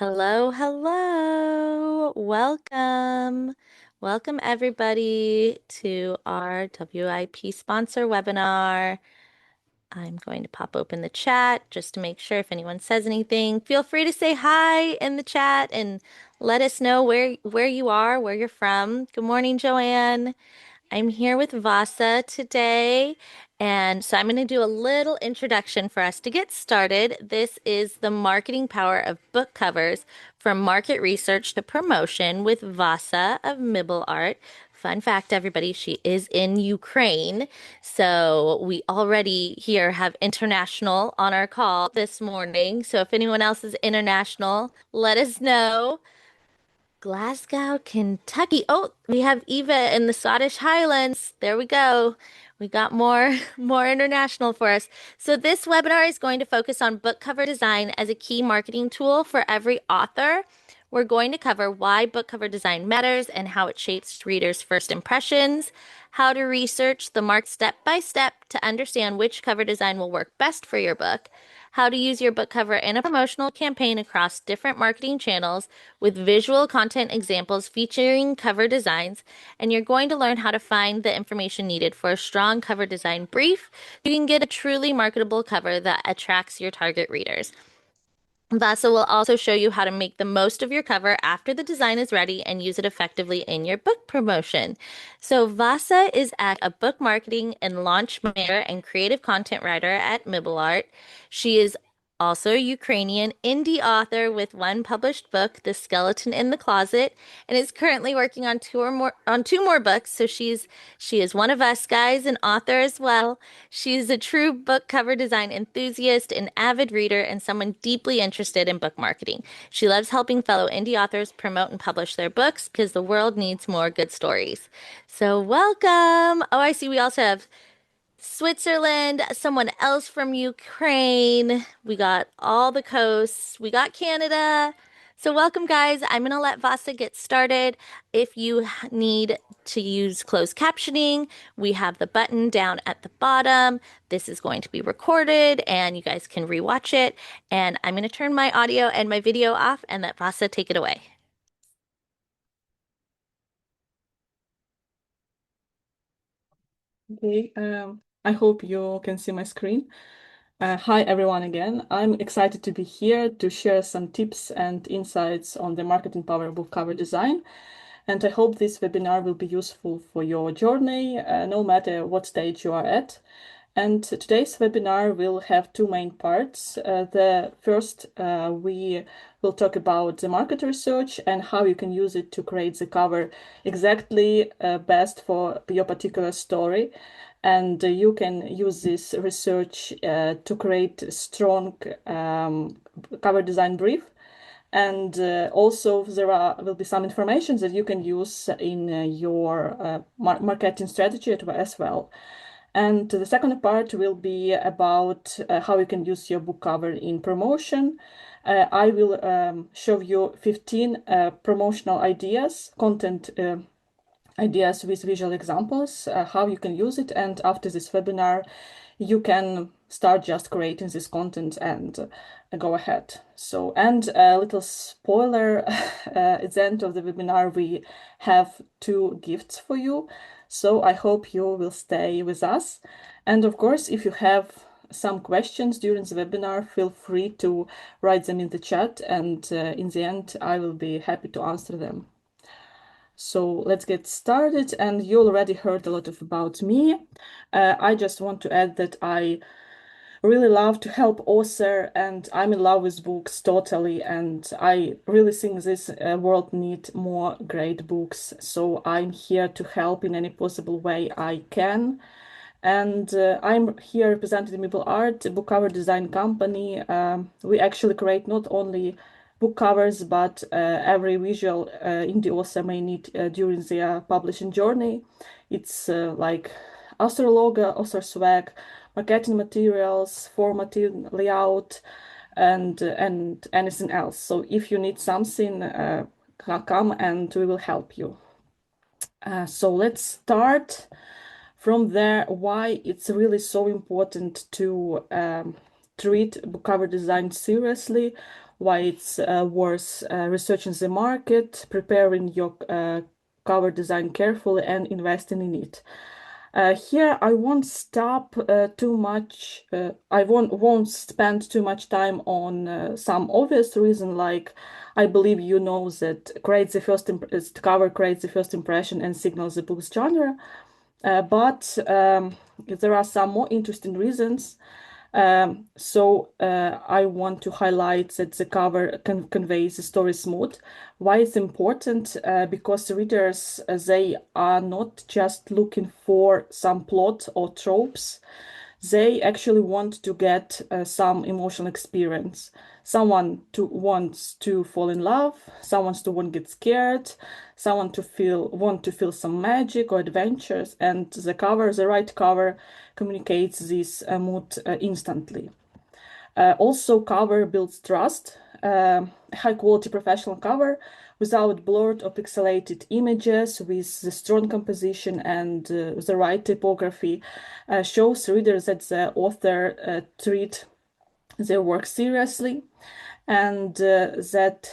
Hello, hello. Welcome. Welcome everybody to our WIP sponsor webinar. I'm going to pop open the chat just to make sure if anyone says anything. Feel free to say hi in the chat and let us know where you are, where you're from. Good morning, Joanne. I'm here with Vasa today, and so I'm going to do a little introduction for us to get started. This is the marketing power of book covers from market research to promotion with Vasa of Miblart. Fun fact, everybody, she is in Ukraine. So we already here have international on our call this morning. So if anyone else is international, let us know. Glasgow, Kentucky. Oh, we have Eva in the Scottish Highlands. There we go. We got more more international for us. So this webinar is going to focus on book cover design as a key marketing tool for every author. We're going to cover why book cover design matters and how it shapes readers' first impressions, how to research the mark step by step to understand which cover design will work best for your book, how to use your book cover in a promotional campaign across different marketing channels with visual content examples featuring cover designs, and you're going to learn how to find the information needed for a strong cover design brief. You can get a truly marketable cover that attracts your target readers. Vasa will also show you how to make the most of your cover after the design is ready and use it effectively in your book promotion. So Vasa is a book marketing and launch manager and creative content writer at Miblart. She is also a Ukrainian indie author with one published book, The Skeleton in the Closet, and is currently working on two more books. So she is one of us guys, an author as well. She's a true book cover design enthusiast, an avid reader, and someone deeply interested in book marketing. She loves helping fellow indie authors promote and publish their books because the world needs more good stories. So welcome. Oh, I see we also have Switzerland, someone else from Ukraine. We got all the coasts. We got Canada. So welcome, guys. I'm going to let Vasa get started. If you need to use closed captioning, we have the button down at the bottom. This is going to be recorded and you guys can rewatch it. And I'm going to turn my audio and my video off and let Vasa take it away. Okay, I hope you can see my screen. Hi everyone again. I'm excited to be here to share some tips and insights on the marketing power of book cover design. And I hope this webinar will be useful for your journey, no matter what stage you are at. And today's webinar will have two main parts. The first, we will talk about the market research and how you can use it to create the cover exactly best for your particular story. And you can use this research to create a strong cover design brief. And also there will be some information that you can use in your marketing strategy as well. And the second part will be about how you can use your book cover in promotion. I will show you 15 promotional ideas, content ideas with visual examples, how you can use it. And after this webinar, you can start just creating this content and go ahead. So, and a little spoiler, at the end of the webinar, we have two gifts for you. So I hope you will stay with us. And of course, if you have some questions during the webinar, feel free to write them in the chat. And in the end, I will be happy to answer them. So let's get started. And you already heard a lot about me. I just want to add that I really love to help author and I'm in love with books totally. And I really think this world needs more great books. So I'm here to help in any possible way I can. And I'm here representing Miblart, a book cover design company. We actually create not only book covers, but every visual indie author may need during their publishing journey. It's like author logo, author swag, marketing materials, formatting, layout, and anything else. So if you need something, come and we will help you. So let's start from there, why it's really so important to treat book cover design seriously, why it's worth researching the market, preparing your cover design carefully, and investing in it. Here, I won't stop too much. I won't spend too much time on some obvious reason, like I believe you know that creates the first cover creates the first impression and signals the book's genre. But there are some more interesting reasons. So I want to highlight that the cover conveys the story smooth. Why it's important? Because readers, they are not just looking for some plot or tropes. They actually want to get some emotional experience. Someone to wants to fall in love, someone to want to get scared, someone to feel some magic or adventures, and the right cover communicates this mood instantly. Also, cover builds trust. High quality professional cover without blurred or pixelated images, with the strong composition and the right typography, shows readers that the author treat their work seriously, and that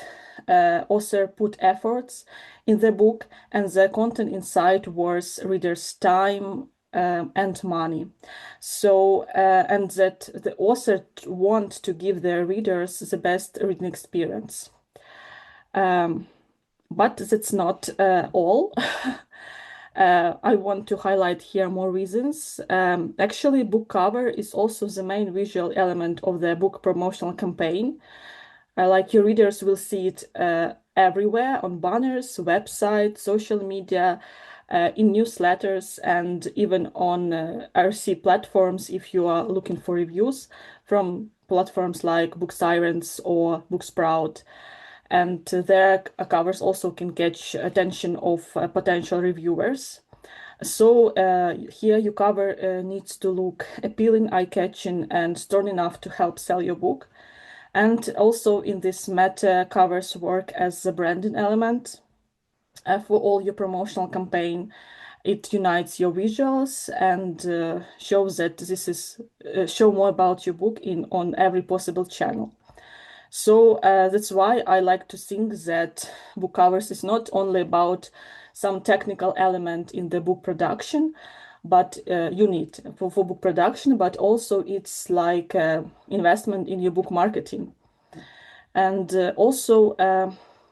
author put efforts in the book, and the content inside worth readers' time and money. And that the author want to give their readers the best reading experience. But that's not all. I want to highlight here more reasons. Actually, book cover is also the main visual element of the book promotional campaign. Like your readers will see it everywhere on banners, websites, social media, in newsletters, and even on RC platforms if you are looking for reviews from platforms like Book Sirens or Booksprout. And their covers also can catch attention of potential reviewers. So here your cover needs to look appealing, eye-catching, and strong enough to help sell your book. And also in this meta, covers work as a branding element for all your promotional campaign. It unites your visuals and shows that this is show more about your book in on every possible channel. So that's why I like to think that book covers is not only about some technical element in the book production, but you need for book production, but also it's like investment in your book marketing. And also,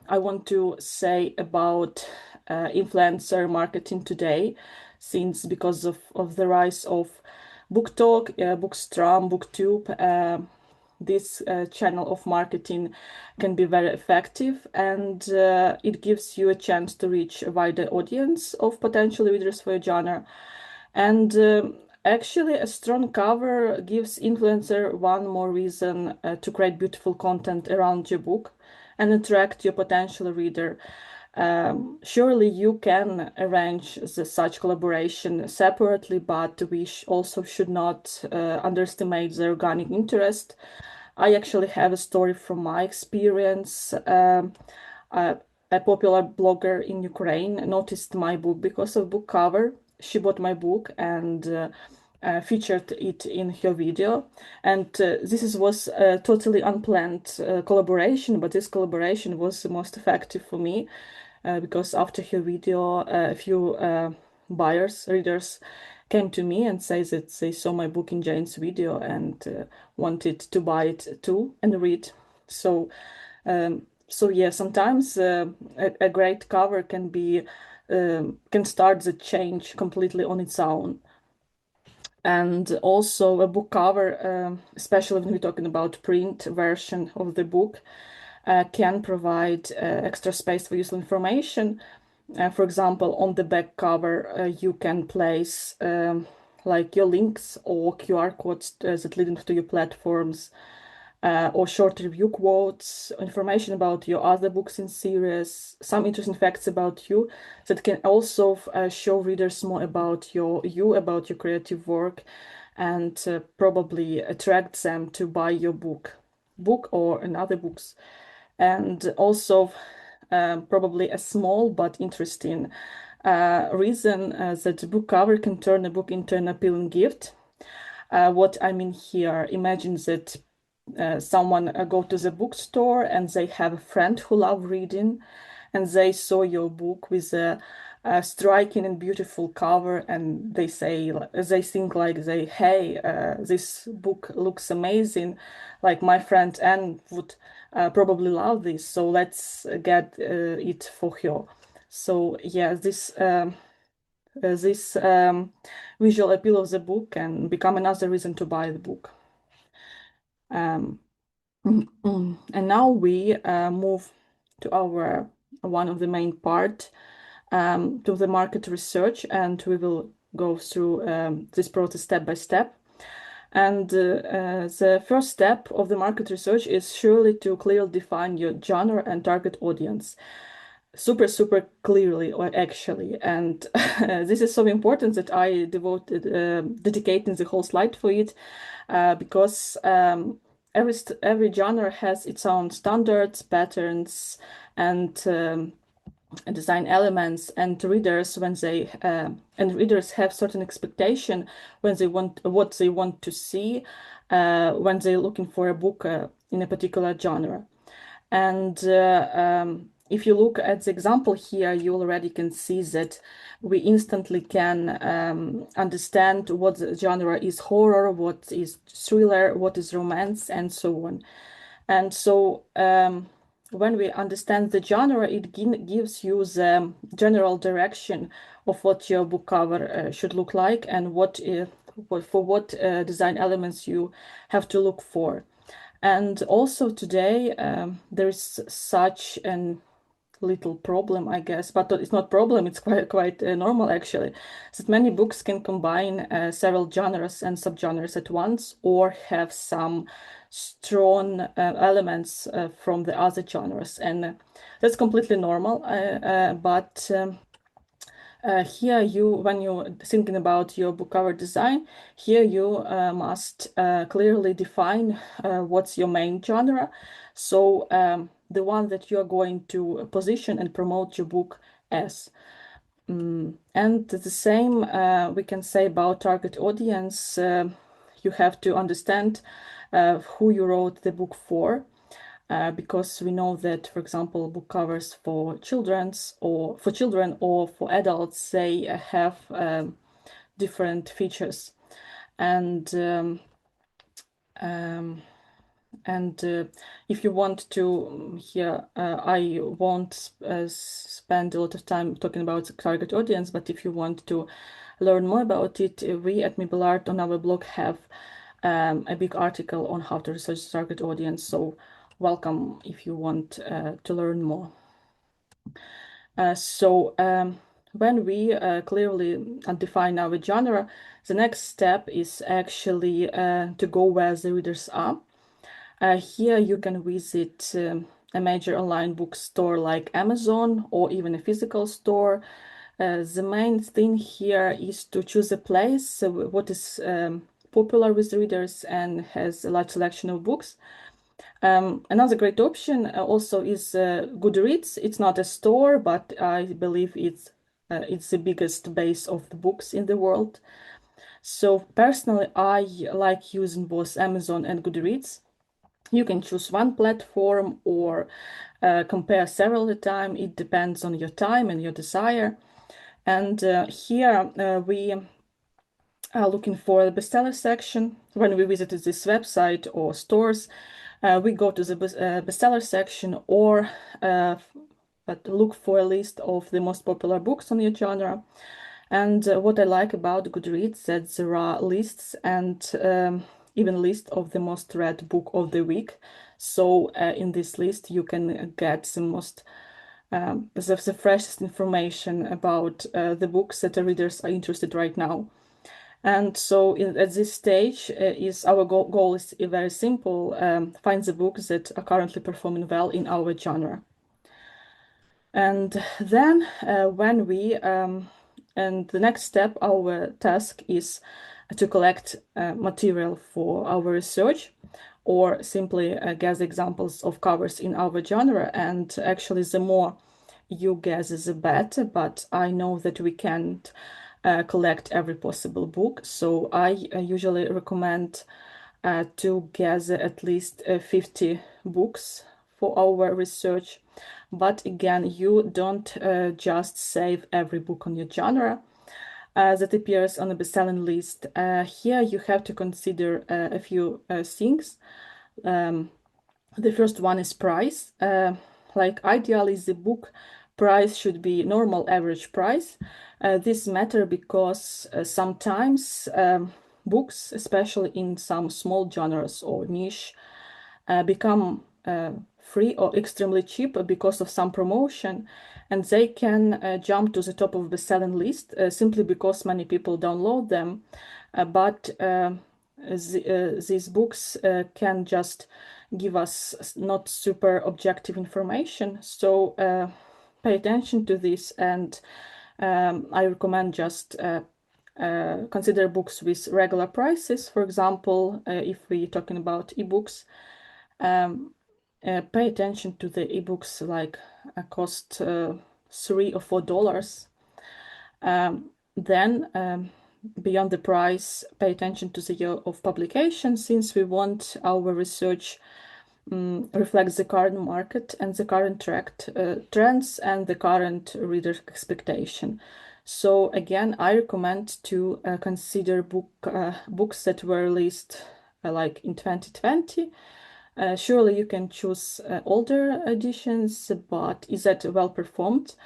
I want to say about influencer marketing today, since because of the rise of BookTok, Bookstrom, BookTube, this channel of marketing can be very effective, and it gives you a chance to reach a wider audience of potential readers for your genre. And actually, a strong cover gives influencer one more reason to create beautiful content around your book and attract your potential reader. Surely you can arrange such collaboration separately, but we also should not underestimate the organic interest. I actually have a story from my experience. A popular blogger in Ukraine noticed my book because of book cover. She bought my book and featured it in her video. And was a totally unplanned collaboration, but this collaboration was the most effective for me because after her video, a few readers, came to me and say that they saw my book in Jane's video and wanted to buy it too and read. So, so yeah, sometimes a great cover can start the change completely on its own. And also a book cover, especially when we're talking about print version of the book, can provide extra space for useful information. For example, on the back cover, you can place like your links or QR codes that lead into your platforms, or short review quotes, information about your other books in series, some interesting facts about you that can also show readers more about about your creative work, and probably attract them to buy your book or another books. And also probably a small but interesting reason that the book cover can turn a book into an appealing gift. What I mean here, imagine that someone go to the bookstore and they have a friend who love reading, and they saw your book with a striking and beautiful cover, and they think like hey, this book looks amazing, like my friend Anne would probably love this, so let's get it for her. So yeah, this visual appeal of the book can become another reason to buy the book. Um, and now we move to our one of the main part, to the market research, and we will go through this process step by step. And the first step of the market research is surely to clearly define your genre and target audience. Super clearly, or actually, and this is so important that I dedicating the whole slide for it, because every genre has its own standards, patterns, and design elements, and readers have certain expectation when they want what they want to see when they're looking for a book in a particular genre. And if you look at the example here, you already can see that we instantly can understand what the genre is: horror, what is thriller, what is romance, and so on. And so when we understand the genre, it gives you the general direction of what your book cover should look like, and what design elements you have to look for. And also today, there is such an little problem, I guess, but it's not problem, it's quite normal actually, that many books can combine several genres and subgenres at once, or have some strong elements from the other genres, and that's completely normal. But here when you're thinking about your book cover design, here you must clearly define what's your main genre. So the one that you're going to position and promote your book as. And the same we can say about target audience. You have to understand who you wrote the book for. Because we know that, for example, book covers for children or for adults, they have different features, and um, if you want to here, I won't spend a lot of time talking about the target audience, but if you want to learn more about it, we at Miblart on our blog have a big article on how to research the target audience. So welcome if you want to learn more. So when we clearly define our genre, the next step is actually to go where the readers are. Here you can visit a major online bookstore like Amazon, or even a physical store. The main thing here is to choose a place what is popular with readers and has a large selection of books. Another great option also is Goodreads. It's not a store, but I believe it's the biggest base of the books in the world. So personally, I like using both Amazon and Goodreads. You can choose one platform or compare several at a time. It depends on your time and your desire. And here we are looking for the bestseller section. When we visited this website or stores, we go to the bestseller section, or but look for a list of the most popular books on your genre. And what I like about Goodreads that there are lists, and even list of the most read book of the week. So in this list you can get the most the freshest information about the books that the readers are interested right now. And so at this stage, is our goal is very simple: find the books that are currently performing well in our genre. And then when we and the next step, our task is to collect material for our research, or simply gather examples of covers in our genre. And actually, the more you gather, the better. But I know that we can't collect every possible book, so I usually recommend to gather at least 50 books for our research. But again, you don't just save every book on your genre that appears on the best-selling list. Here you have to consider a few things. The first one is price. Like ideally, the book price should be normal average price. This matter because sometimes books, especially in some small genres or niche, become free or extremely cheap because of some promotion, and they can jump to the top of the selling list simply because many people download them. But these books can just give us not super objective information. So pay attention to this, and I recommend just consider books with regular prices. For example, if we're talking about ebooks, pay attention to the ebooks like cost $3 or $4. Then beyond the price, pay attention to the year of publication, since we want our research reflects the current market and the current trends and the current reader expectation. So again, I recommend to consider books that were released like in 2020. Surely you can choose older editions, but is that well performed?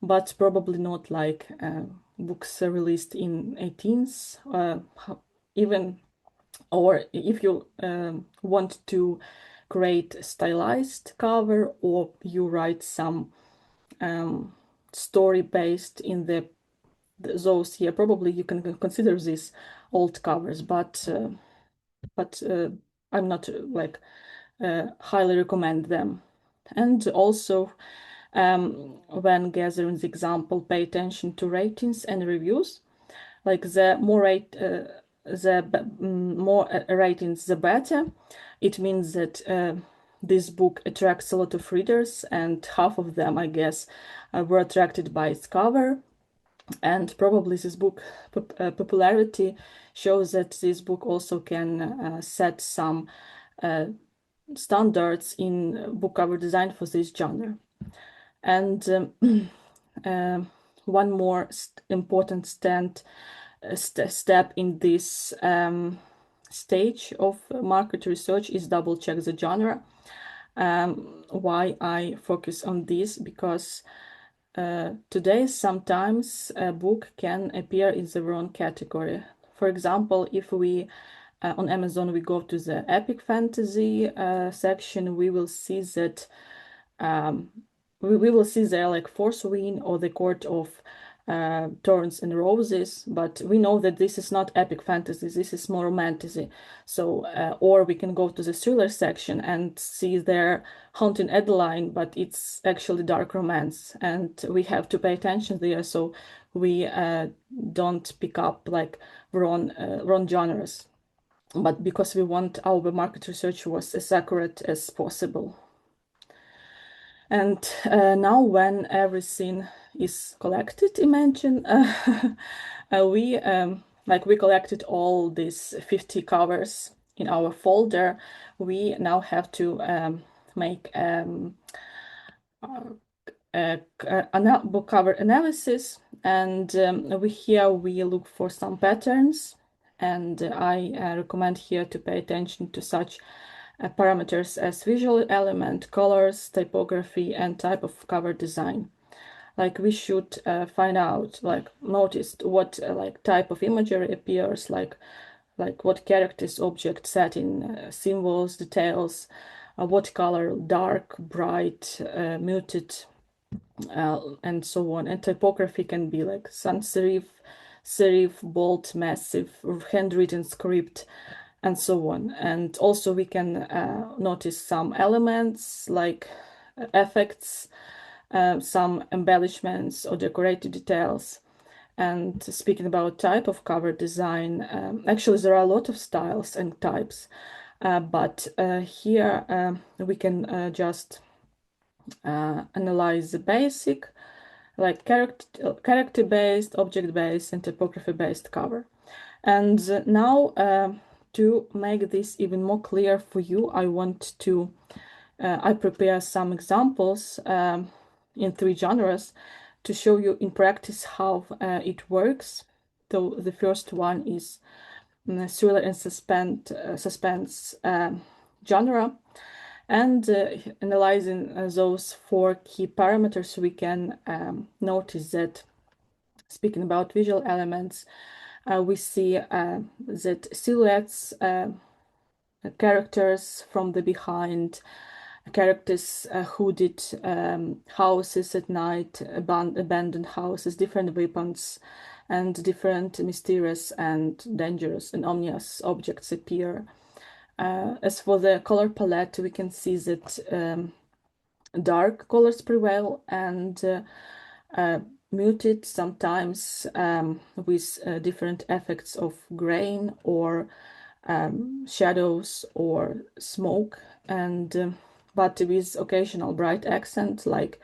But probably not like books released in 18th, even, or if you want to create stylized cover, or you write some story based in those here, probably you can consider these old covers, but I'm not like highly recommend them. And also, when gathering the example, pay attention to ratings and reviews. Like the more ratings, the better. It means that this book attracts a lot of readers, and half of them, I guess, were attracted by its cover. And probably this book popularity shows that this book also can set some standards in book cover design for this genre. And one more important step in this stage of market research is double check the genre. Why I focus on this? Because today sometimes a book can appear in the wrong category. For example, if we on Amazon we go to the epic fantasy section, we will see that we will see there like Fourth Wing or the Court of Thorns and Roses, but we know that this is not epic fantasy, this is more romantasy. So or we can go to the thriller section and see there Haunting Adeline, but it's actually dark romance, and we have to pay attention there so we don't pick up like wrong genres, but because we want our market research was as accurate as possible. And now when everything is collected, imagine we collected all these 50 covers in our folder. We now have to make book cover analysis, and here we look for some patterns, and I recommend here to pay attention to such parameters as visual element, colors, typography, and type of cover design. Like we should find out, like notice what like type of imagery appears, like what characters, object, setting, symbols, details, what color, dark, bright, muted, and so on. And typography can be like sans serif, bold, massive, handwritten script, and so on. And also we can notice some elements like effects, some embellishments or decorative details. And speaking about type of cover design, actually there are a lot of styles and types, but here we can just analyze the basic, like character-based, object-based, and typography-based cover. And now to make this even more clear for you, I prepare some examples in 3 genres to show you in practice how it works. So the first one is thriller and suspense genre. And analyzing those 4 key parameters, we can notice that, speaking about visual elements, we see that silhouettes, characters from the behind, characters, hooded houses at night, abandoned houses, different weapons, and different mysterious and dangerous and ominous objects appear. As for the color palette, we can see that dark colors prevail and muted, sometimes with different effects of grain or shadows or smoke, and but with occasional bright accent, like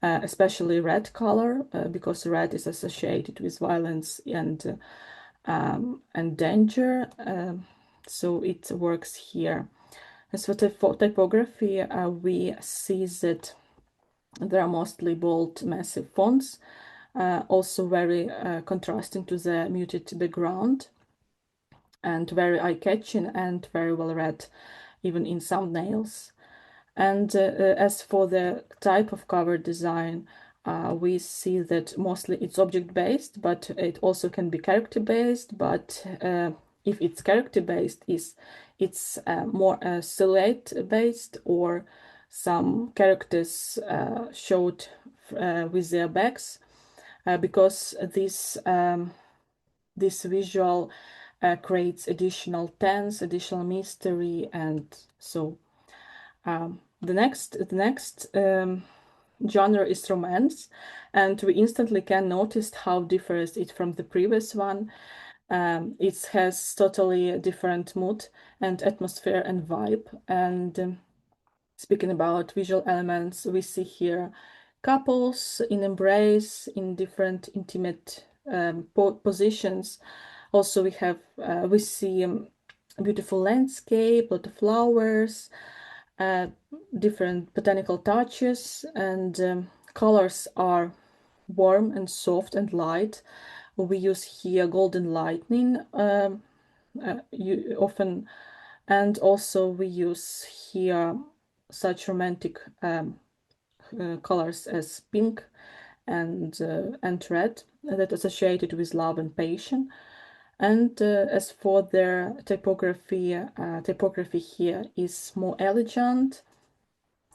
especially red color, because red is associated with violence and danger. So it works here. As for typography, we see that there are mostly bold, massive fonts, also very contrasting to the muted background, and very eye-catching and very well read, even in thumbnails. And as for the type of cover design, we see that mostly it's object-based, but it also can be character-based. But if it's character-based, it's more silhouette-based, or some characters showed with their backs, because this visual creates additional tense, additional mystery, and so the next genre is romance, and we instantly can notice how differs it from the previous one. It has totally different mood and atmosphere and vibe. And speaking about visual elements, we see here couples in embrace in different intimate positions. Also, we see beautiful landscape, lot of flowers, uh, different botanical touches, and colors are warm and soft and light. We use here golden lightning often, and also we use here such romantic colors as pink and red that associated with love and passion. And as for their typography here is more elegant,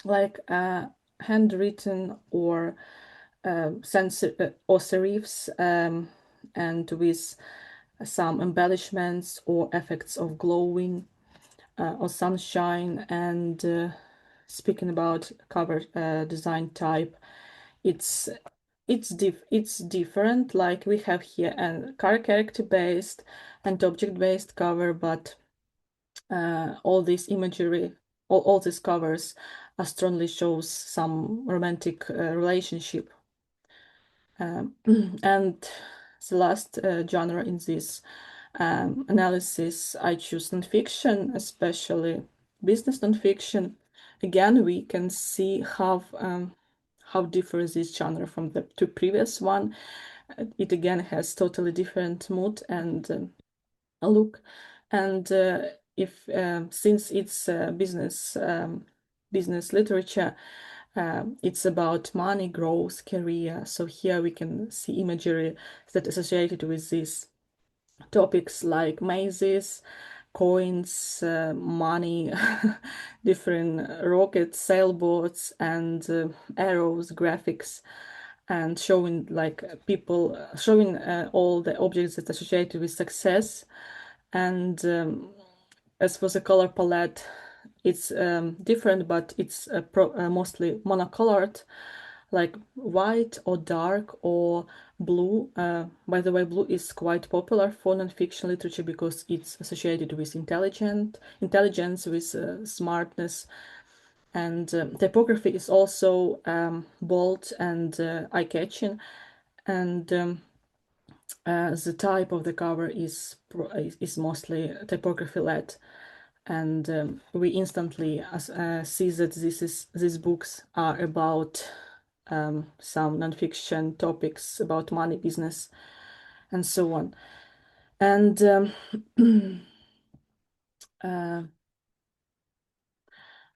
like handwritten or or serifs, and with some embellishments or effects of glowing or sunshine. And speaking about cover design type, it's it's different. Like we have here a character based and object based cover, but all this imagery, all these covers strongly shows some romantic relationship. And the last genre in this analysis, I choose nonfiction, especially business nonfiction. Again, we can see how differs this genre from the 2 previous one. It again has totally different mood and look. And if since it's business literature, it's about money, growth, career. So here we can see imagery that associated with these topics, like mazes, coins, money, different rockets, sailboats, and arrows, graphics, and showing like people showing all the objects that are associated with success. And as for the color palette, it's different, but it's mostly monocolored, like white or dark or blue. By the way, blue is quite popular for nonfiction literature because it's associated with intelligence, with smartness. And typography is also bold and eye-catching. And The type of the cover is mostly typography led, and we instantly see that these books are about some nonfiction topics about money, business, and so on. And uh,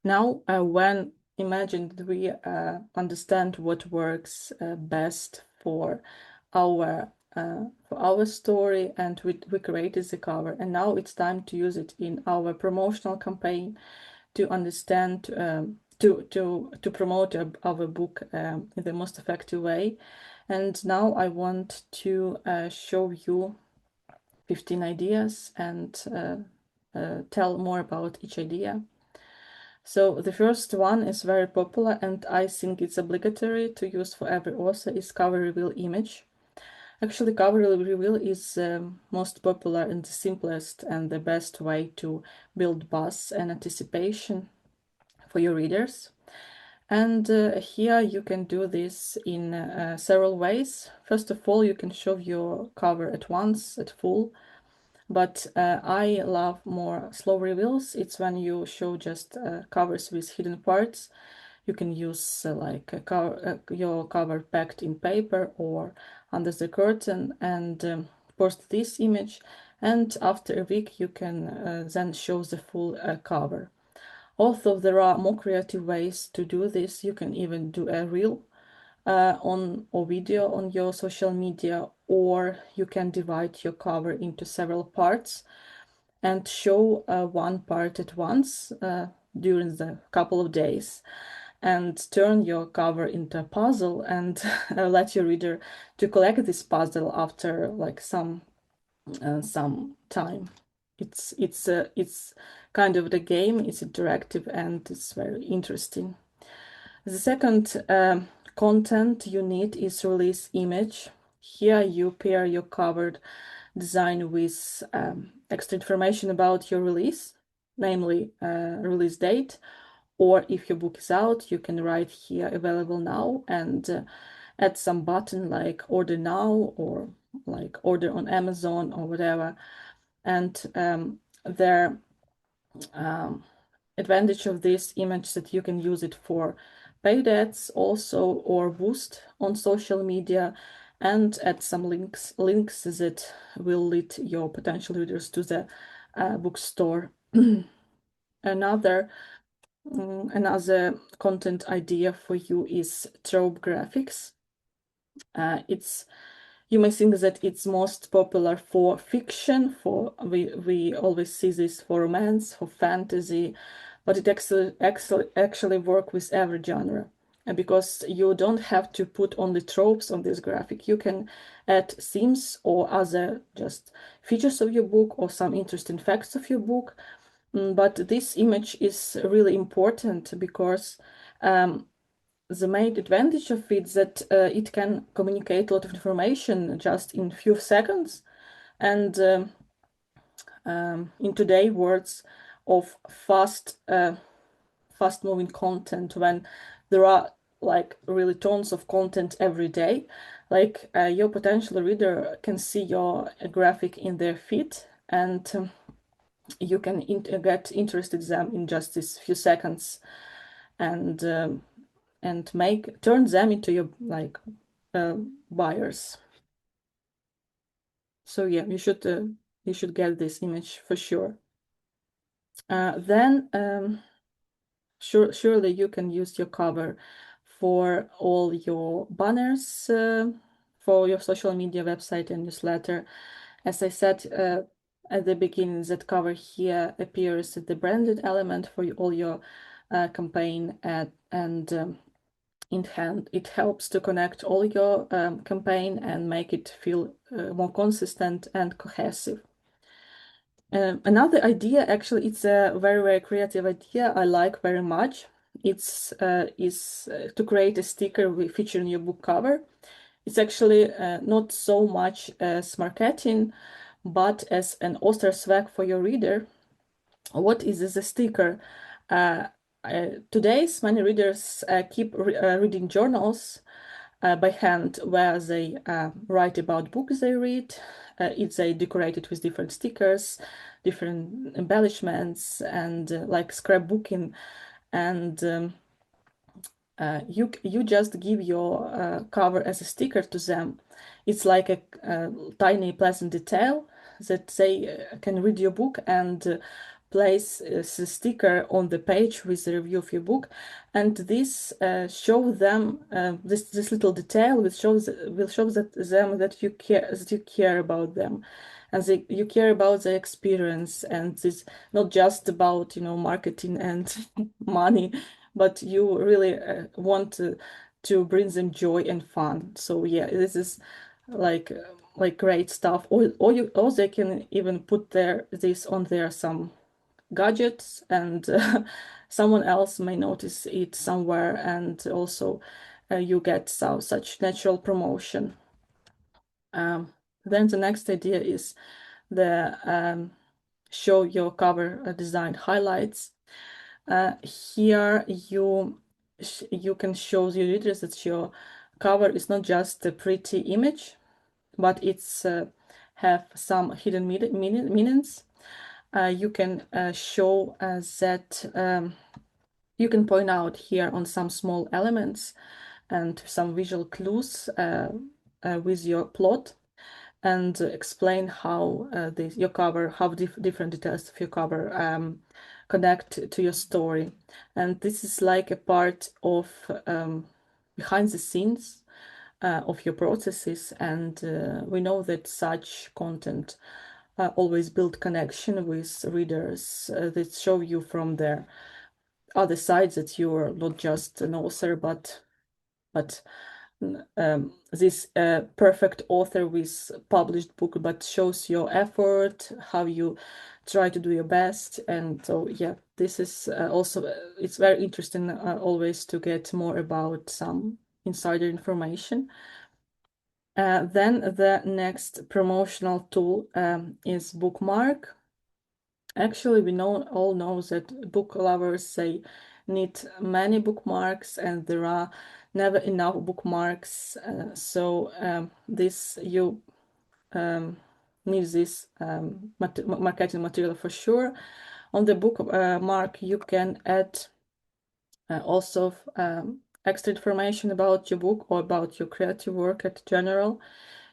now, when imagine that we understand what works best for our story, and we created the cover, and now it's time to use it in our promotional campaign to understand to promote our book in the most effective way. And now I want to show you 15 ideas and tell more about each idea. So the first one is very popular, and I think it's obligatory to use for every author, is cover reveal image. Actually, cover reveal is most popular and the simplest and the best way to build buzz and anticipation for your readers. And here you can do this in several ways. First of all, you can show your cover at once, at full, but I love more slow reveals. It's when you show just covers with hidden parts. You can use your cover packed in paper or under the curtain, and post this image, and after a week you can then show the full cover. Although there are more creative ways to do this, you can even do a reel on or video on your social media, or you can divide your cover into several parts and show one part at once during the couple of days, and turn your cover into a puzzle, and let your reader to collect this puzzle after like some time. It's kind of the game. It's interactive and it's very interesting. The second content you need is release image. Here you pair your covered design with extra information about your release, namely release date, or if your book is out, you can write here available now, and add some button like order now or like order on Amazon or whatever. And their advantage of this image that you can use it for paid ads also, or boost on social media, and add some links that will lead your potential readers to the bookstore. Another another content idea for you is trope graphics. It's You may think that it's most popular for fiction, we always see this for romance, for fantasy, but it actually work with every genre. And because you don't have to put only tropes on this graphic, you can add themes or other just features of your book or some interesting facts of your book. But this image is really important because the main advantage of it is that it can communicate a lot of information just in few seconds. And in today's words of fast moving content, when there are like really tons of content every day, like your potential reader can see your graphic in their feed, and you can get interested in them in just these few seconds, and turn them into your buyers. So yeah, you should get this image for sure. Then surely you can use your cover for all your banners for your social media, website, and newsletter. As I said at the beginning, that cover here appears as the branded element for all your campaign ad, and in hand, it helps to connect all your campaign and make it feel more consistent and cohesive. Another idea, actually, it's a very creative idea I like very much. It's is to create a sticker featuring your book cover. It's actually not so much as marketing, but as an author swag for your reader. What is the sticker? Today's many readers keep reading journals, by hand, where they write about books they read. They decorate it with different stickers, different embellishments, and like scrapbooking. And you just give your cover as a sticker to them. It's like a tiny pleasant detail that they can read your book and place the sticker on the page with the review of your book, and this show them this little detail will show them that you care about them, and you care about the experience, and it's not just about marketing and money, but you really want to bring them joy and fun. So yeah, this is like great stuff. Or they can even put this on their some gadgets, and someone else may notice it somewhere, and also you get such natural promotion. Um, then the next idea is the show your cover design highlights. Here you can show your readers that your cover is not just a pretty image, but it's have some hidden meanings. You can show that you can point out here on some small elements and some visual clues with your plot, and explain how your cover, how different details of your cover connect to your story. And this is like a part of behind the scenes of your processes, and we know that such content always build connection with readers that show you from their other sides that you are not just an author, but this perfect author with published book, but shows your effort, how you try to do your best. And so yeah, this is also it's very interesting always to get more about some insider information. Then the next promotional tool is bookmark. Actually, we all know that book lovers say need many bookmarks, and there are never enough bookmarks. So this you need this marketing material for sure. On the bookmark, you can add also extra information about your book or about your creative work at general.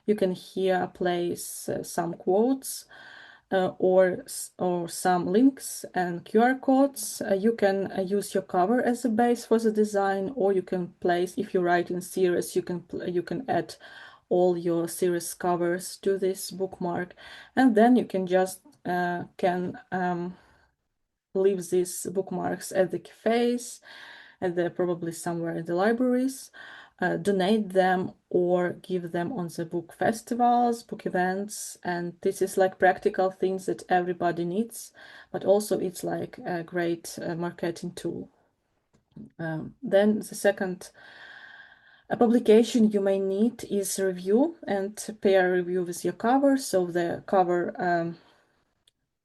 You can here place some quotes or some links and QR codes. You can use your cover as a base for the design, or you can place, if you write in series, you can add all your series covers to this bookmark, and then you can just leave these bookmarks at the cafes, and they're probably somewhere in the libraries, donate them or give them on the book festivals, book events. And this is like practical things that everybody needs, but also it's like a great marketing tool. Then the second publication you may need is review and pair review with your cover. So the cover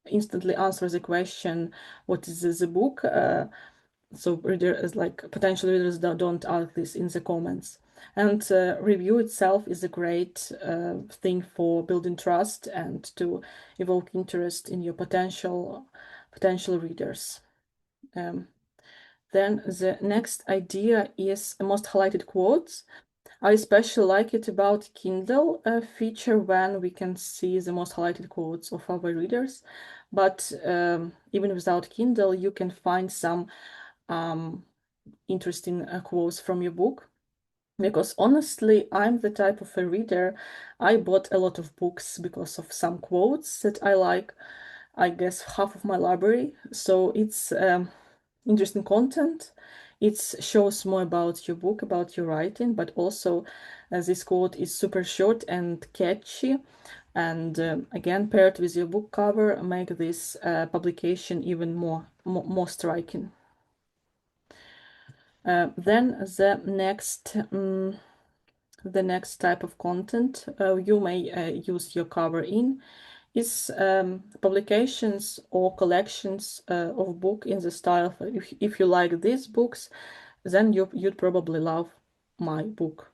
instantly answers the question, what is the book? So readers, like potential readers, don't ask this in the comments. And review itself is a great thing for building trust and to evoke interest in your potential readers. Then the next idea is most highlighted quotes. I especially like it about Kindle feature when we can see the most highlighted quotes of our readers. But even without Kindle, you can find some interesting quotes from your book. Because honestly, I'm the type of a reader. I bought a lot of books because of some quotes that I like. I guess half of my library. So it's interesting content. It shows more about your book, about your writing, but also this quote is super short and catchy. And again, paired with your book cover, make this publication even more striking. Then the next type of content you may use your cover in is publications or collections of book in the style of, if you like these books, then you'd probably love my book.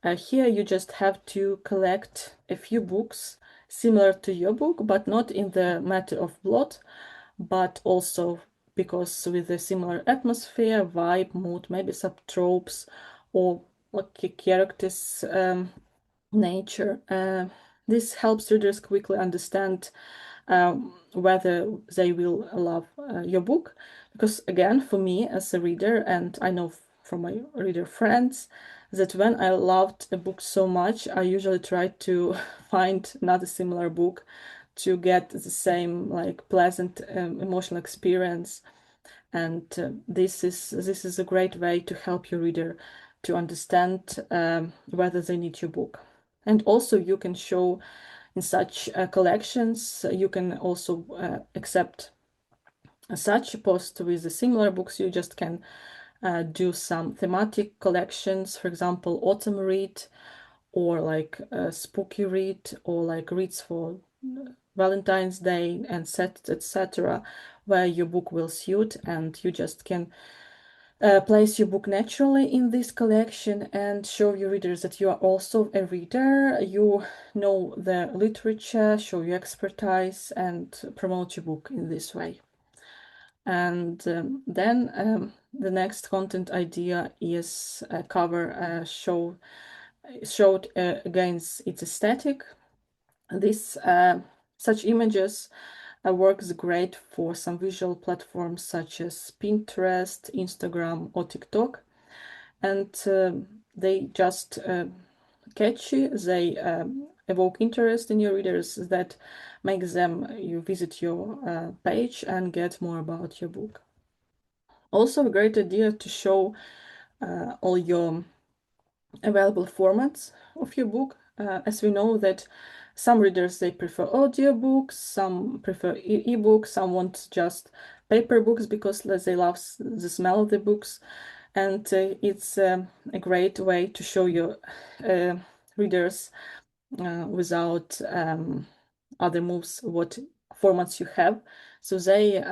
Here you just have to collect a few books similar to your book, but not in the matter of plot, but also because with a similar atmosphere, vibe, mood, maybe some tropes or like characters, nature. This helps readers quickly understand whether they will love your book. Because again, for me as a reader, and I know from my reader friends, that when I loved a book so much, I usually try to find another similar book to get the same like pleasant emotional experience. And this is a great way to help your reader to understand whether they need your book. And also you can show in such collections, you can also accept such a post with the similar books. You just can do some thematic collections, for example, autumn read, or like a spooky read, or like reads for Valentine's Day and set etc., where your book will suit, and you just can place your book naturally in this collection and show your readers that you are also a reader, you know the literature, show your expertise, and promote your book in this way. And then the next content idea is a cover showed against its aesthetic. This such images works great for some visual platforms such as Pinterest, Instagram, or TikTok, and they just catchy. They evoke interest in your readers that makes them you visit your page and get more about your book. Also, a great idea to show all your available formats of your book, as we know that some readers they prefer audiobooks, some prefer e-books, some want just paper books because they love the smell of the books, and it's a great way to show your readers without other moves what formats you have, so they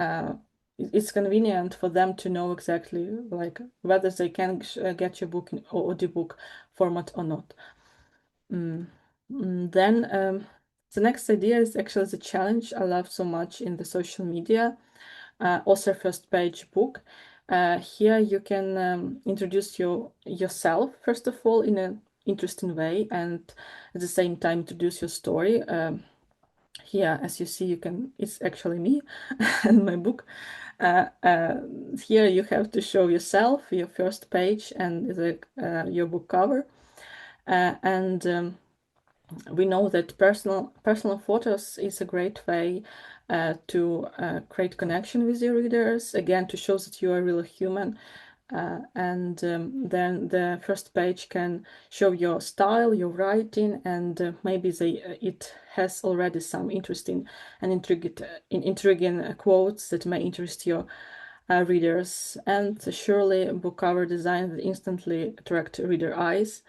it's convenient for them to know exactly like whether they can get your book in audiobook format or not. Then the next idea is actually the challenge I love so much in the social media, author first page book. Here you can introduce yourself first of all in an interesting way, and at the same time introduce your story. Here, as you see, you can, it's actually me and my book. Uh, uh, Here you have to show yourself, your first page, and your book cover. And we know that personal photos is a great way to create connection with your readers, again to show that you are really human. And then the first page can show your style, your writing, and maybe it has already some interesting and intriguing quotes that may interest your readers. And surely book cover design that instantly attract reader eyes.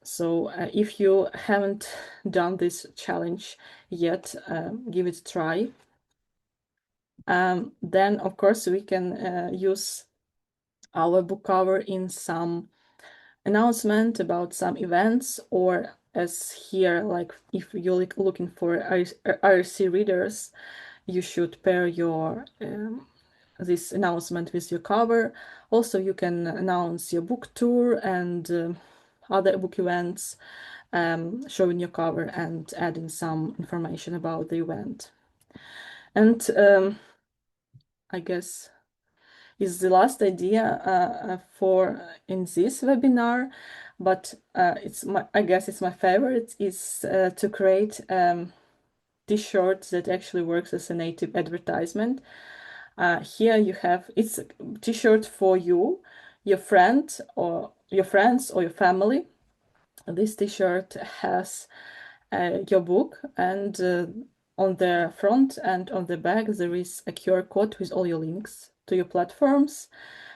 So if you haven't done this challenge yet, give it a try. Then, of course, we can use our book cover in some announcement about some events, or as here, like if you're looking for IRC readers, you should pair your this announcement with your cover. Also, you can announce your book tour and other book events, showing your cover and adding some information about the event. And I guess is the last idea for in this webinar, but I guess it's my favorite, is to create t-shirt that actually works as a native advertisement. Here you have, it's a t-shirt for you, your friend, or your friends, or your family. This t-shirt has your book, and on the front and on the back there is a QR code with all your links to your platforms,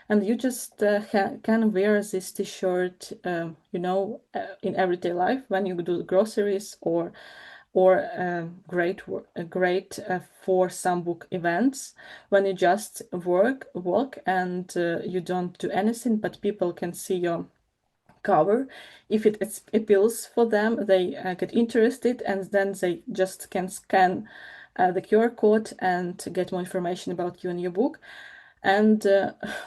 and you just can wear this t-shirt, in everyday life when you do groceries, or great for some book events when you just walk and you don't do anything, but people can see your cover. If it appeals for them, they get interested, and then they just can scan the QR code and get more information about you and your book. And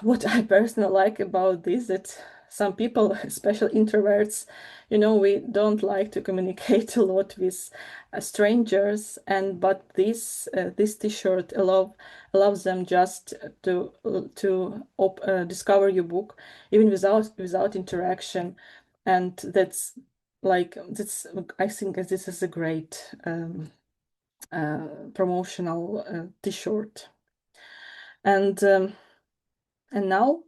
what I personally like about this, that some people, especially introverts, we don't like to communicate a lot with strangers, and but this T-shirt allows them just to discover your book even without interaction, and that's I think this is a great promotional T-shirt. And now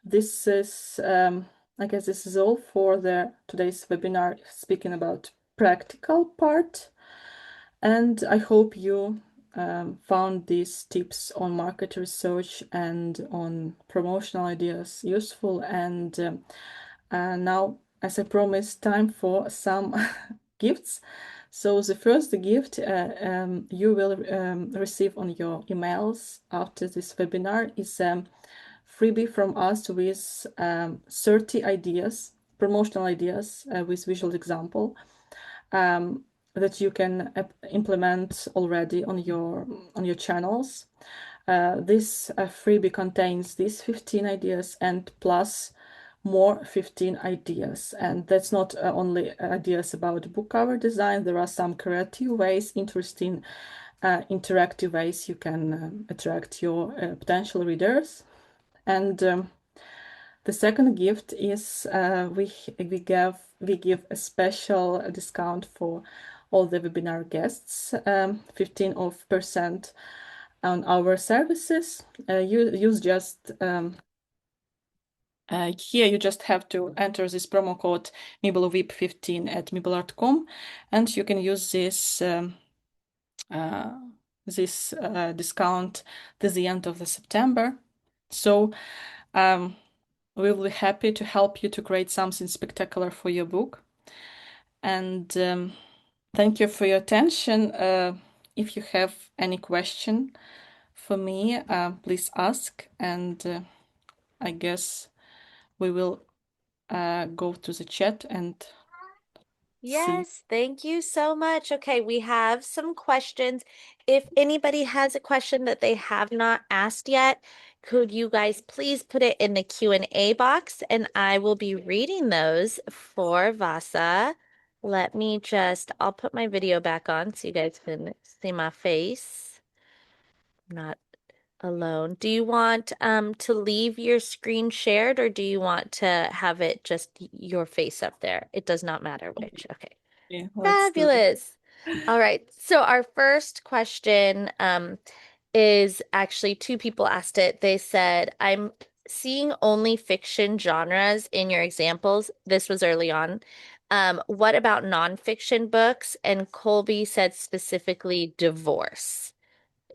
this is I guess this is all for the today's webinar speaking about practical part. And I hope you found these tips on market research and on promotional ideas useful. And now, as I promised, time for some gifts. So the first gift you will receive on your emails after this webinar is freebie from us with 30 ideas, promotional ideas with visual example that you can implement already on your channels. This freebie contains these 15 ideas and plus more 15 ideas. And that's not only ideas about book cover design. There are some creative ways, interesting interactive ways you can attract your potential readers. And the second gift is we give a special discount for all the webinar guests, 15% on our services. Use just here you just have to enter this promo code MibleVip15 at Miblart.com, and you can use this discount to the end of the September. So we will be happy to help you to create something spectacular for your book. And thank you for your attention. If you have any question for me, please ask. And I guess we will go to the chat and see. Yes, thank you so much. Okay, we have some questions. If anybody has a question that they have not asked yet, could you guys please put it in the Q&A box and I will be reading those for Vasa. I'll put my video back on so you guys can see my face. I'm not alone. Do you want to leave your screen shared or do you want to have it just your face up there? It does not matter which. Okay. Yeah, let's do it. Fabulous. All right. So our first question is actually two people asked it. They said, I'm seeing only fiction genres in your examples. This was early on. What about nonfiction books? And Colby said specifically divorce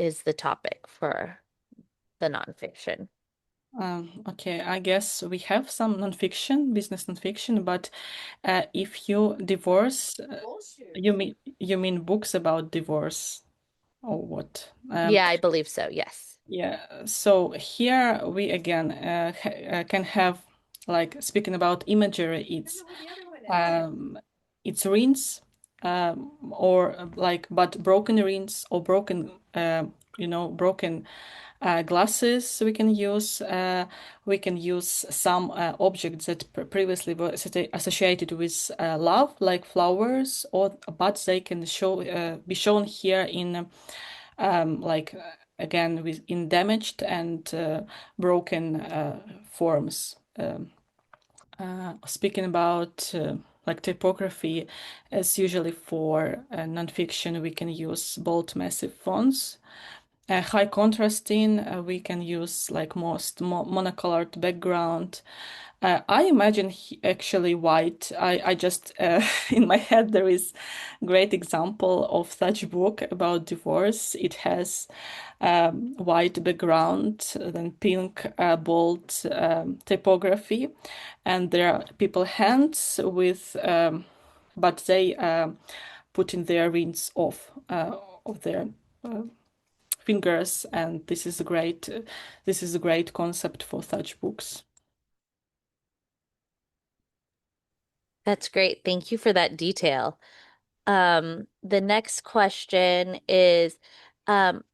is the topic for the nonfiction. Okay, I guess we have some nonfiction, business nonfiction, but if you divorce, you mean books about divorce or what? Yeah, I believe so. Yes. Yeah, so here we again can have, like, speaking about imagery, it's rings, or like, but broken rings or broken broken glasses we can use. We can use some objects that previously were associated with love, like flowers, or but they can be shown here in like again with in damaged and broken forms. Speaking about like typography, as usually for nonfiction, we can use bold, massive fonts. High contrasting, we can use like most monocolored background. I imagine actually white. I just in my head there is great example of such book about divorce. It has white background, then pink bold typography, and there are people hands with, but they putting their rings off of their fingers, and this is a great concept for such books. That's great. Thank you for that detail. The next question is, um,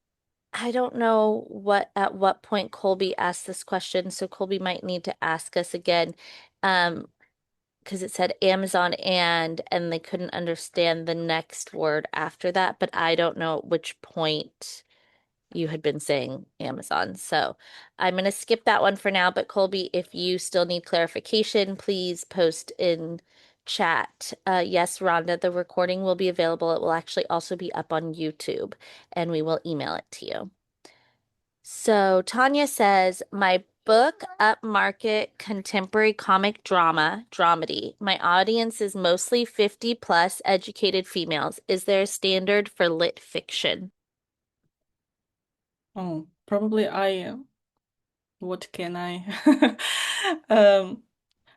I don't know at what point Colby asked this question, so Colby might need to ask us again. Because it said Amazon and they couldn't understand the next word after that, but I don't know at which point you had been saying Amazon. So I'm going to skip that one for now. But Colby, if you still need clarification, please post in chat. Yes, Rhonda, the recording will be available. It will actually also be up on YouTube, and we will email it to you. So Tanya says, my book, upmarket contemporary comic drama, dramedy. My audience is mostly 50 plus educated females. Is there a standard for lit fiction? Oh, probably what can I? um,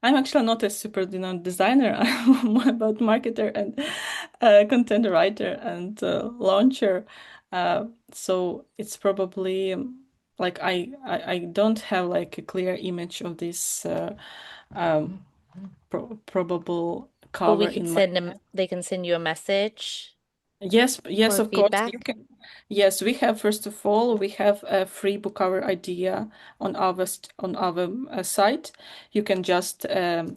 I'm actually not a super, designer. I'm more about marketer and content writer and launcher. So it's probably like I don't have like a clear image of this um, probable But cover we could in my send them, head. they can send you a message Yes, yes, or of course. You feedback. can. Yes, we have, first of all, we have a free book cover idea on our site. You can just fill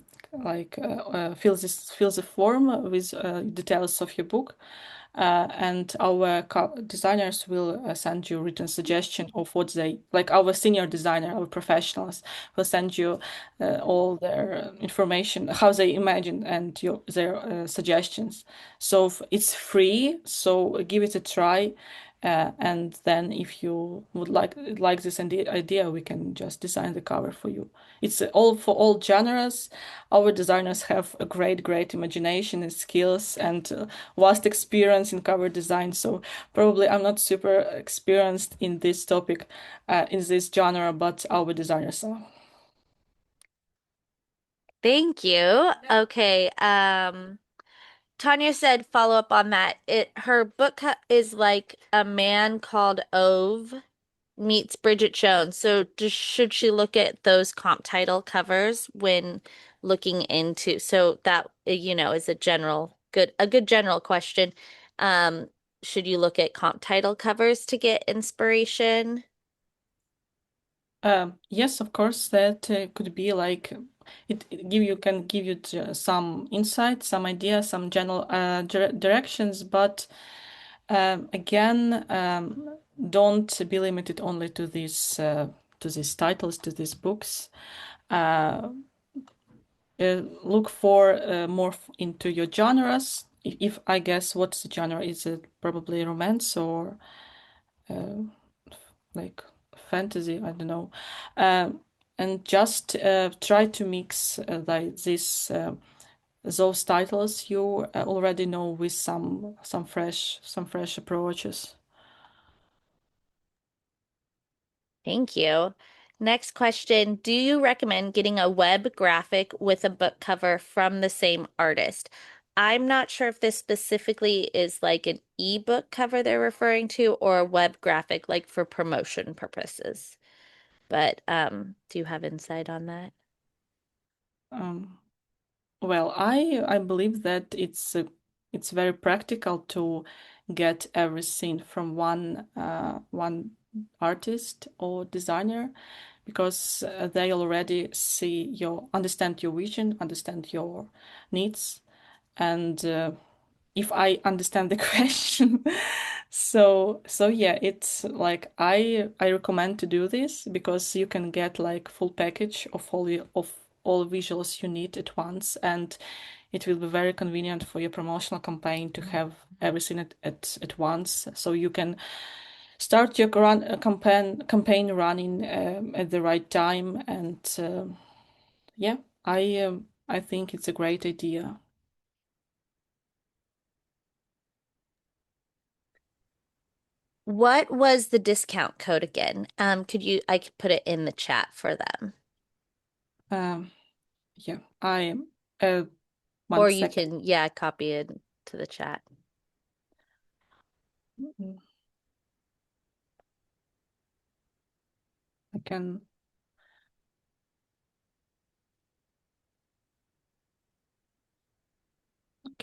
the form with details of your book, and our designers will send you written suggestion of what they like. Our senior designer, our professionals, will send you all their information, how they imagine, and their suggestions. So it's free, so give it a try. And then if you would like this idea, we can just design the cover for you. It's all for all genres. Our designers have a great imagination and skills and vast experience in cover design. So probably I'm not super experienced in this topic, in this genre, but our designers are. Thank you. Okay. Tanya said follow up on that. Her book is like a man called Ove meets Bridget Jones. So should she look at those comp title covers when looking into, so that is a good general question. Um, should you look at comp title covers to get inspiration? Yes, of course, that could be like it can give you some insight, some ideas, some general directions, but again, don't be limited only to these titles, to these books. Uh, Look for more into your genres. If I guess what's the genre? Is it probably romance or uh, like fantasy? I don't know. Um, and just try to mix like this those titles you already know with some fresh approaches. Thank you. Next question. Do you recommend getting a web graphic with a book cover from the same artist? I'm not sure if this specifically is like an ebook cover they're referring to or a web graphic like for promotion purposes. But do you have insight on that? Um, Well, I believe that it's very practical to get everything from one artist or designer because they already understand your vision, understand your needs, and if I understand the question. So yeah, it's like I recommend to do this because you can get like full package of all visuals you need at once, and it will be very convenient for your promotional campaign to have everything at once. So you can start your campaign running at the right time, and yeah, I think it's a great idea. What was the discount code again? I could put it in the chat for them. Um, Yeah, uh, one Or you second. can, yeah, copy it to the chat. Mm, I can.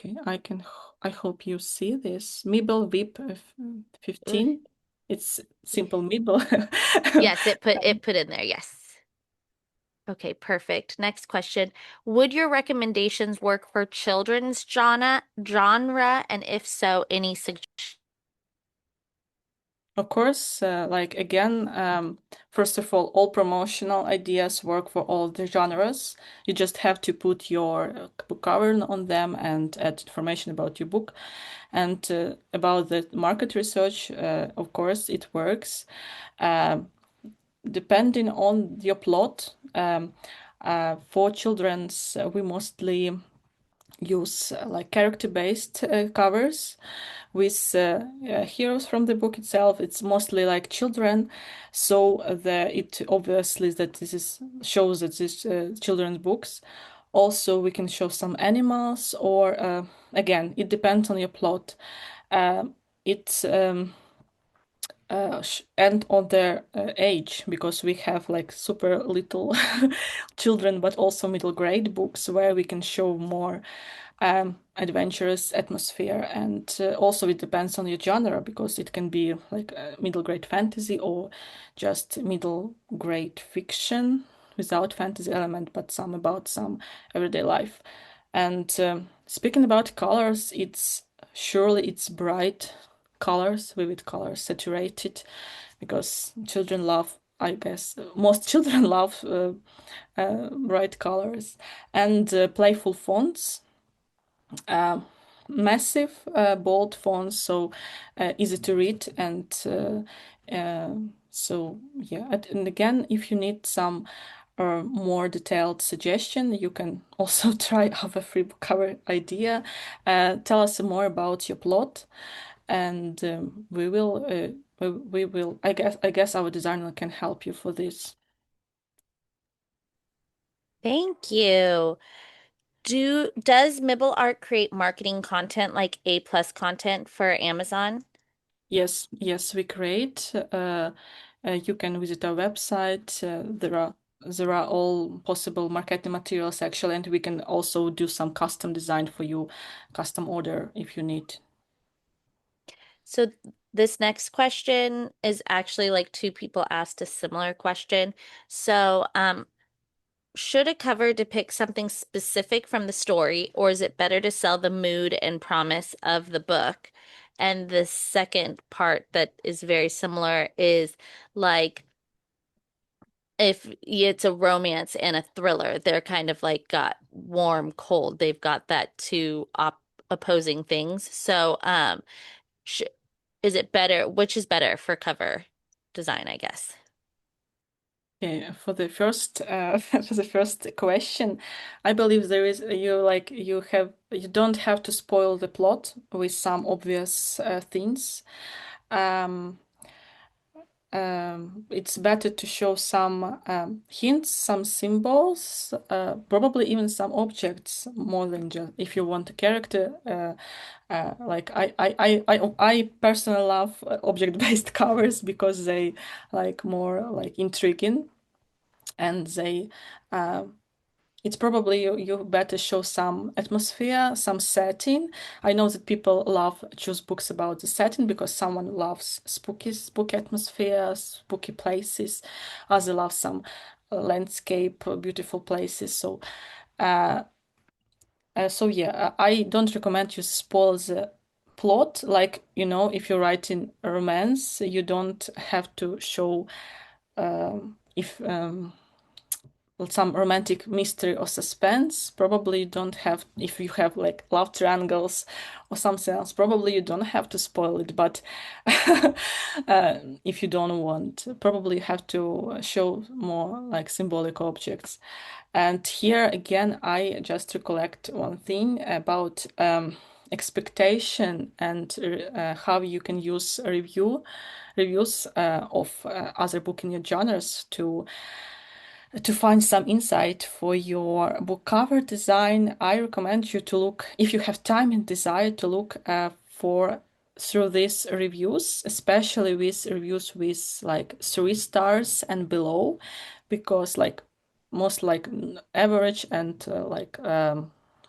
Okay, I hope you see this. Mibble VIP Ooh, 15. It's yeah. simple Mibble. Yes, it put in there. Yes. Okay, perfect. Next question. Would your recommendations work for children's genre, and if so, any suggestions? Of course, like again, first of all promotional ideas work for all the genres. You just have to put your book cover on them and add information about your book. And about the market research, of course, it works. Um, Depending on your plot, for children's, we mostly use like character-based covers with heroes from the book itself. It's mostly like children, so it obviously that this is shows that this children's books. Also, we can show some animals, or again, it depends on your plot. Uh, it and on their age, because we have like super little children, but also middle grade books where we can show more adventurous atmosphere. And also it depends on your genre, because it can be like middle grade fantasy or just middle grade fiction without fantasy element, but some about some everyday life. And speaking about colors, it's bright colors, vivid colors, saturated, because children love, I guess, most children love bright colors, and playful fonts, uh, massive, bold fonts, so easy to read. And so, yeah. And again, if you need some more detailed suggestion, you can also try our free book cover idea. Tell us more about your plot, and we will. I guess our designer can help you for this. Thank you. Does Miblart create marketing content like A+ content for Amazon? Yes, yes, we create. You can visit our website. There are all possible marketing materials actually, and we can also do some custom design for you, custom order if you need. So this next question is actually like two people asked a similar question. So, should a cover depict something specific from the story, or is it better to sell the mood and promise of the book? And the second part that is very similar is like if it's a romance and a thriller, they're kind of like got warm, cold. They've got that two op opposing things. So, sh is it better? Which is better for cover design, I guess? Okay, for the first for the first question, I believe there is you don't have to spoil the plot with some obvious things. Um, it's better to show some hints, some symbols, probably even some objects, more than just if you want a character. Like I personally love object-based covers because they like more like intriguing, and they uh, it's probably you better show some atmosphere, some setting. I know that people love choose books about the setting because someone loves spooky atmosphere, spooky places. Others love some landscape, beautiful places. Uh, so yeah, I don't recommend you spoil the plot. Like, if you're writing a romance, you don't have to show if some romantic mystery or suspense. Probably you don't have, if you have like love triangles or something else, probably you don't have to spoil it. But if you don't want, probably you have to show more like symbolic objects. And here again, I just recollect one thing about expectation, and how you can use reviews of other book in your genres to find some insight for your book cover design. I recommend you to look, if you have time and desire, to look for through these reviews, especially with reviews with like 3 stars and below, because like most like average and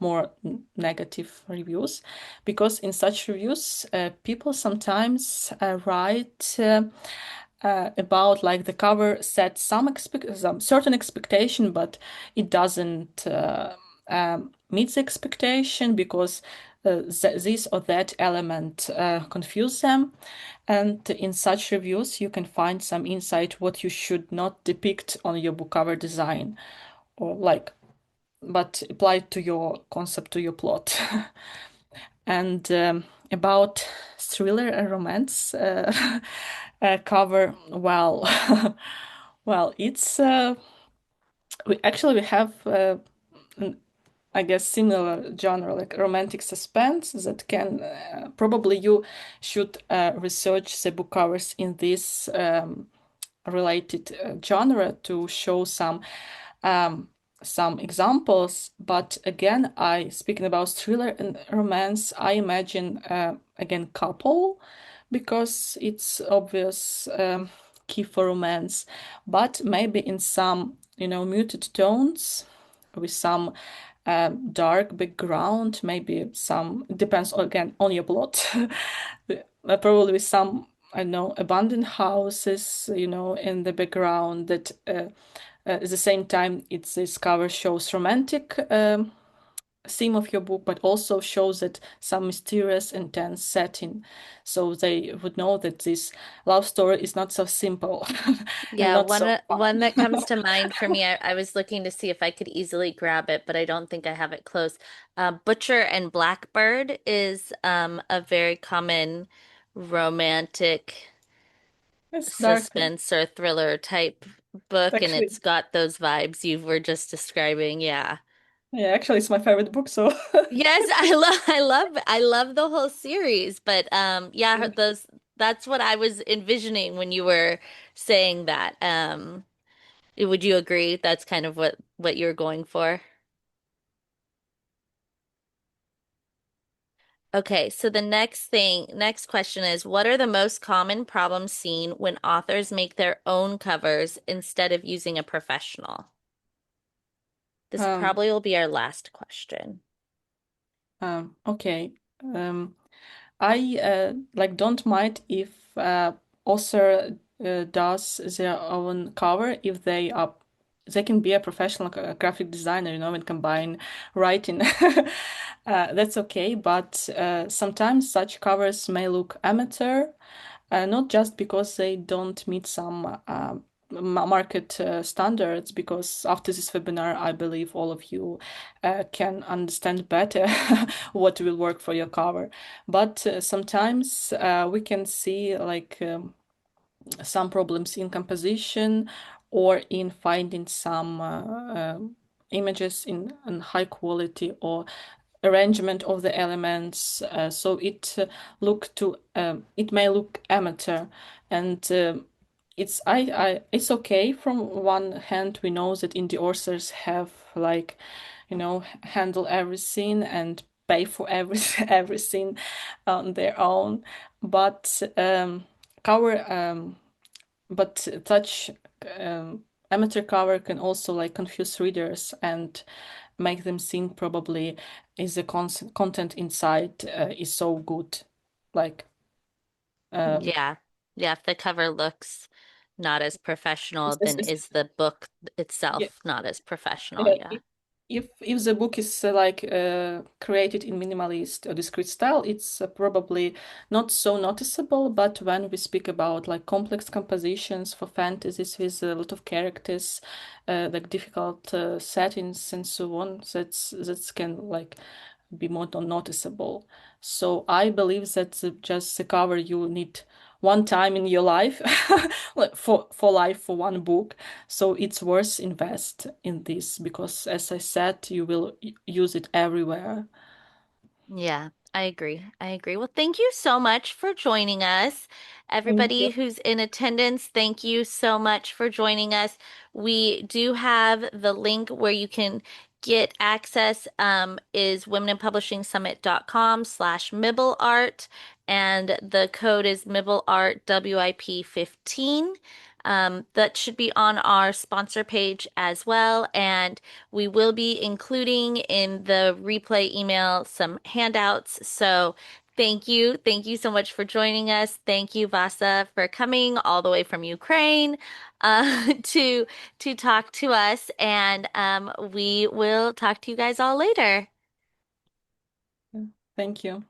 more negative reviews, because in such reviews, people sometimes write about like the cover set some certain expectation, but it doesn't meet the expectation because this or that element confuse them. And in such reviews, you can find some insight what you should not depict on your book cover design, or like, but applied to your concept, to your plot. And about thriller and romance cover, well, well, it's we have I guess similar genre like romantic suspense that can probably you should research the book covers in this related genre to show um, some examples. But again, I speaking about thriller and romance, I imagine again couple because it's obvious key for romance, but maybe in some muted tones with some dark background, maybe some depends again on your plot. Probably with some I don't know abandoned houses, in the background that at the same time it's this cover shows romantic theme of your book, but also shows that some mysterious intense setting, so they would know that this love story is not so simple and Yeah, not so one that fun. comes to mind for me, I was looking to see if I could easily grab it, but I don't think I have it close. Butcher and Blackbird is a very common romantic It's dark. suspense or thriller type book, and Actually, it's got those vibes you were just describing. Yeah. yeah, actually it's my favorite book, so Yes, I love the whole series, but yeah, those that's what I was envisioning when you were saying that. Would you agree that's kind of what you're going for? Okay, so the next question is, what are the most common problems seen when authors make their own covers instead of using a professional? This um probably will be our last question. okay. um I like don't mind if author does their own cover if they can be a professional graphic designer, and combine writing. That's okay, but sometimes such covers may look amateur, not just because they don't meet some market standards, because after this webinar, I believe all of you can understand better what will work for your cover. But sometimes we can see like some problems in composition or in finding some images in high quality or arrangement of the elements, so it may look amateur, and it's okay. From one hand, we know that indie authors have like handle everything and pay for everything everything on their own, but cover but such amateur cover can also like confuse readers and make them think probably is the content inside is so good, like um Yeah. Yeah, if the cover looks not as professional, then it's, is the book yeah, itself not as professional? yeah, Yeah. if the book is like created in minimalist or discrete style, it's probably not so noticeable. But when we speak about like complex compositions for fantasies with a lot of characters, like difficult settings and so on, that's can like be more noticeable. So I believe that just the cover you need one time in your life, like for life, for one book, so it's worth invest in this because, as I said, you will use it everywhere. Yeah, I agree. I agree. Well, thank you so much for joining us. Thank Everybody you. who's in attendance, thank you so much for joining us. We do have the link where you can get access, is womeninpublishingsummit.com/Miblart, and the code is Miblart WIP 15. That should be on our sponsor page as well. And we will be including in the replay email some handouts. So thank you. Thank you so much for joining us. Thank you, Vasa, for coming all the way from Ukraine to talk to us. And we will talk to you guys all later. Thank you.